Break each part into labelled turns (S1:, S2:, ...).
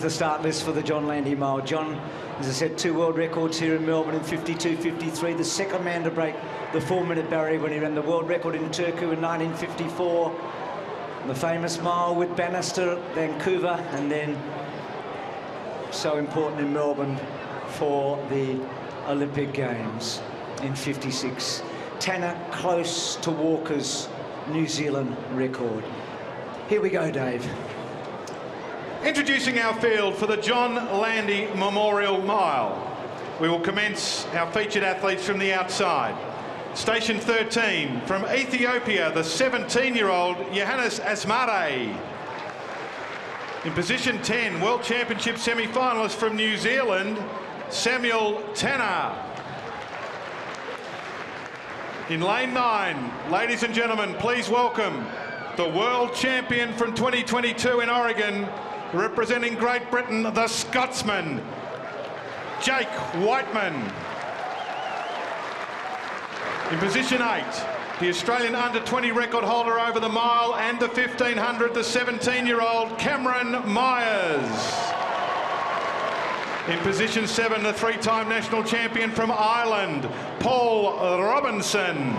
S1: The start list for the John Landy Mile. John, as I said, 2 world records here in Melbourne in 52.53. The second man to break the 4-minute barrier when he ran the world record in Turku in 1954. The famous mile with Bannister, Vancouver, and then so important in Melbourne for the Olympic Games in 56. Tanner close to Walker's New Zealand record. Here we go, Dave.
S2: Introducing our field for the John Landy Memorial Mile. We will commence our featured athletes from the outside. Station 13, from Ethiopia, the 17-year-old Johannes Asmare. In position 10, World Championship semi-finalist from New Zealand, Samuel Tanner. In lane 9, ladies and gentlemen, please welcome the world champion from 2022 in Oregon, representing Great Britain, the Scotsman, Jake Wightman. In position 8, the Australian under-20 record holder over the mile and the 1500, the 17-year-old Cameron Myers. In position 7, the 3-time national champion from Ireland, Paul Robinson.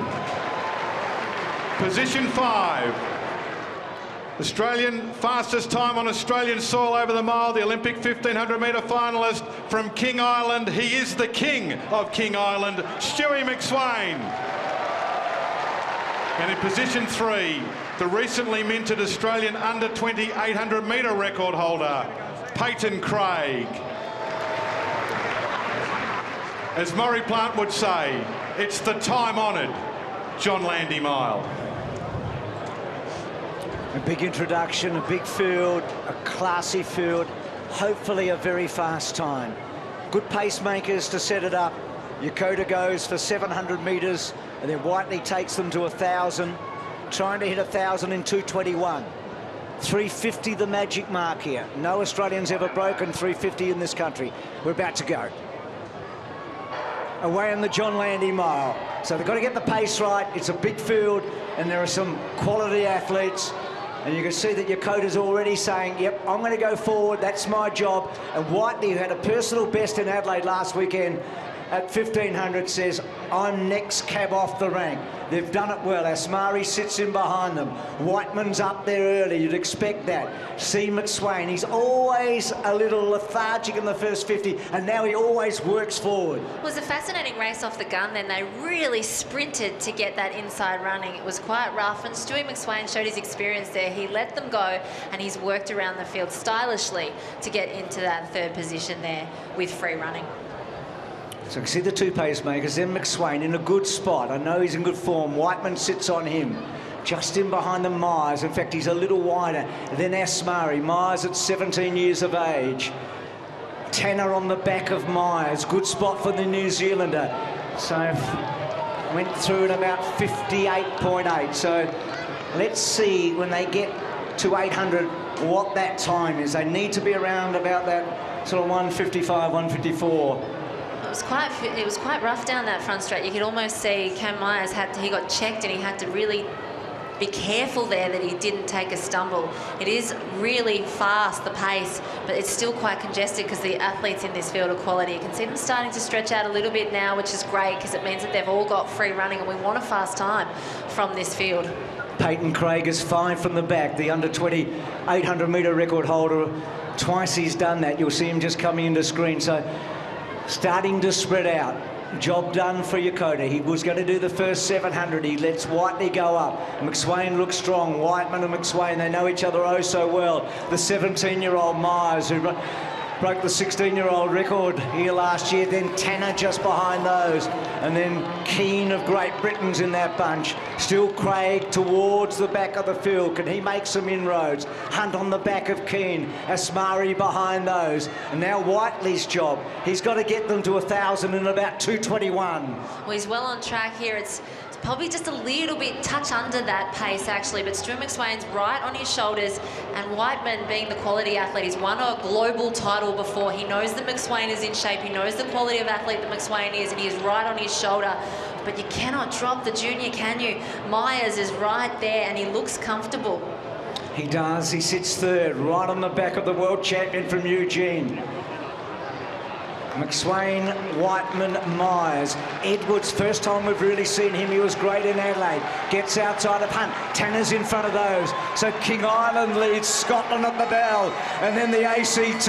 S2: Position 5, Australian fastest time on Australian soil over the mile, the Olympic 1500-metre finalist from King Island. He is the king of King Island, Stewart McSweyn. And in position 3, the recently minted Australian under-20 800-metre record holder, Peyton Craig. As Maurie Plant would say, it's the time-honoured John Landy Mile.
S1: A big introduction, a big field, a classy field, hopefully a very fast time. Good pacemakers to set it up. Yokota goes for 700 metres, and then Whiteley takes them to 1,000, trying to hit 1,000 in 2:21. 350 the magic mark here. No Australians ever broken 350 in this country. We're about to go. Away on the John Landy Mile. So they've got to get the pace right. It's a big field, and there are some quality athletes. And you can see that Yokota's already saying, yep, I'm going to go forward, that's my job. And Whiteley, who had a personal best in Adelaide last weekend at 1500, says, I'm next cab off the rank. They've done it well. Asmare sits in behind them. Wightman's up there early, you'd expect that. See McSweyn, he's always a little lethargic in the first 50, and now he always works forward.
S3: It was a fascinating race off the gun then. They really sprinted to get that inside running. It was quite rough, and Stewart McSweyn showed his experience there. He let them go, and he's worked around the field stylishly to get into that 3rd position there with free running.
S1: So you can see the 2 pacemakers, then McSweyn in a good spot. I know he's in good form. Wightman sits on him. Just in behind the Myers. In fact, he's a little wider. And then Asmare. Myers at 17 years of age. Tanner on the back of Myers. Good spot for the New Zealander. So went through at about 58.8. So let's see when they get to 800 what that time is. They need to be around about that sort of 155, 154.
S3: It was quite rough down that front straight. You could almost see Cam Myers he got checked, and he had to really be careful there that he didn't take a stumble. It is really fast, the pace, but it's still quite congested because the athletes in this field are quality. You can see them starting to stretch out a little bit now, which is great because it means that they've all got free running, and we want a fast time from this field.
S1: Peyton Craig is 5 from the back, the under-20 800-metre record holder. Twice he's done that. You'll see him just coming into screen. So starting to spread out. Job done for Yokota. He was going to do the first 700. He lets Whiteley go up. McSweyn looks strong. Wightman and McSweyn, they know each other oh so well. The 17-year-old Myers, who broke the 16-year-old record here last year. Then Tanner just behind those. And then Keane of Great Britain's in that bunch. Still Craig towards the back of the field. Can he make some inroads? Hunt on the back of Keane. Asmare behind those. And now Whiteley's job. He's got to get them to 1,000 in about 2:21.
S3: Well, he's well on track here. It's probably just a little bit touch under that pace, actually, but Stewart McSweyn's right on his shoulders, and Wightman, being the quality athlete, he's won a global title before. He knows that McSweyn is in shape. He knows the quality of athlete that McSweyn is, and he is right on his shoulder. But you cannot drop the junior, can you? Myers is right there, and he looks comfortable.
S1: He does. He sits third, right on the back of the world champion from Eugene. McSweyn, Wightman, Myers. Edwards, first time we've really seen him. He was great in Adelaide. Gets outside of Hunt. Tanner's in front of those. So King Island leads Scotland at the bell. And then the ACT.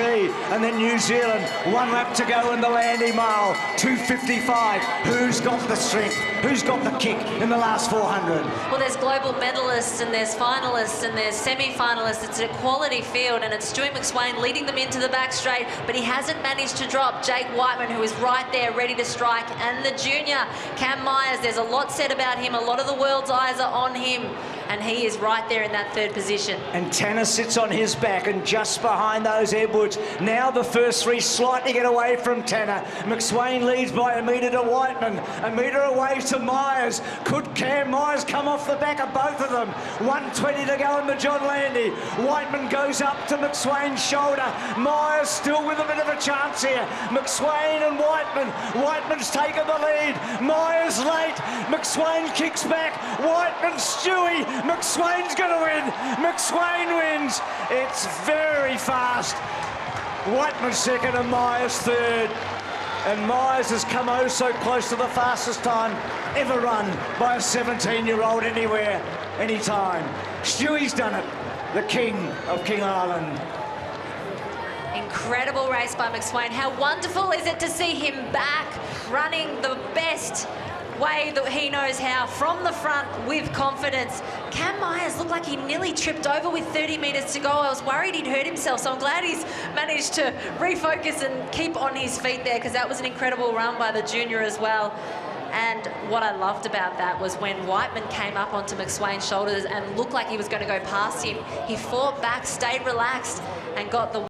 S1: And then New Zealand. 1 lap to go in the Landy Mile. 2:55. Who's got the strength? Who's got the kick in the last 400?
S3: Well, there's global medalists and there's finalists and there's semi-finalists. It's a quality field, and it's Stewart McSweyn leading them into the back straight, but he hasn't managed to drop Jake Wightman, who is right there ready to strike, and the junior Cam Myers. There's a lot said about him. A lot of the world's eyes are on him, and he is right there in that third position.
S1: And Tanner sits on his back, and just behind those Edwards. Now the first three slightly get away from Tanner. McSweyn leads by a metre to Wightman, a metre away to Myers. Could Cam Myers come off the back of both of them? 1:20 to go in the John Landy. Wightman goes up to McSweyn's shoulder. Myers still with a bit of a chance here. McSweyn and Wightman. Wightman's taken the lead. Myers late. McSweyn kicks back. Wightman, Stewie. McSweyn's going to win. McSweyn wins. It's very fast. Wightman second and Myers third. And Myers has come oh so close to the fastest time ever run by a 17-year-old anywhere, anytime. Stewie's done it. The king of King Island.
S3: Incredible race by McSweyn. How wonderful is it to see him back running the best way that he knows how, from the front with confidence. Cam Myers looked like he nearly tripped over with 30 metres to go. I was worried he'd hurt himself, so I'm glad he's managed to refocus and keep on his feet there, because that was an incredible run by the junior as well. And what I loved about that was when Wightman came up onto McSweyn's shoulders and looked like he was going to go past him, he fought back, stayed relaxed, and got the